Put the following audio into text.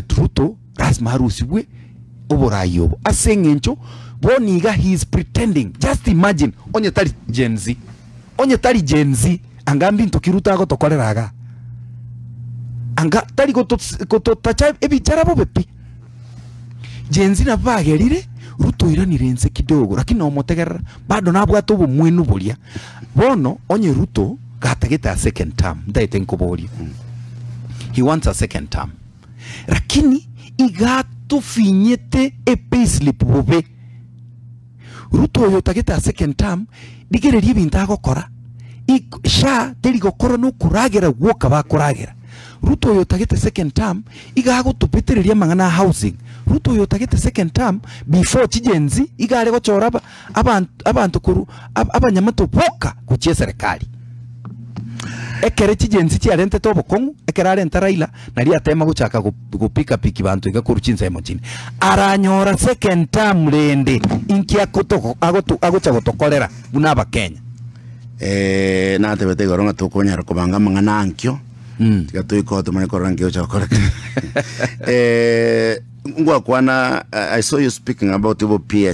at Ruto lazima harusiwe oborayo asengencho boniga he is pretending. Just imagine onye tari Gen Z angambi ntokiruta gotokoreraga anga tari gototacha ebichara bobepi Gen Z na bagerire Ruto iranirense kidogo lakini no motegerera bado nabwato bumwenu bulia bono onye Ruto gatageta a second term ndaite nkoboria he wants a second term lakini igato finyete e payslip bobe Ruto yo tageta a second term digererie bintago kora sha terigo kora no kuragera gwoka bakuragera Ruto yo tageta second term igago tupetereria mangana housing Ruto yo tageta second term before chigenzi igare gochora abantu kuru abanyamato boka kuchie serikali ekere chigenzi chiarente tobo kongu ekerare ntaraila nari atema guchaka gupika piki bantu igakuruchinza emochini aranyora second term rende inkia kotoko agocha gotokorera bunaba Kenya na tebete goronga tukonyara kubanga mangana ankyo tigato ikoto mane korangyo chakora ngwa kwana I saw you speaking about your PS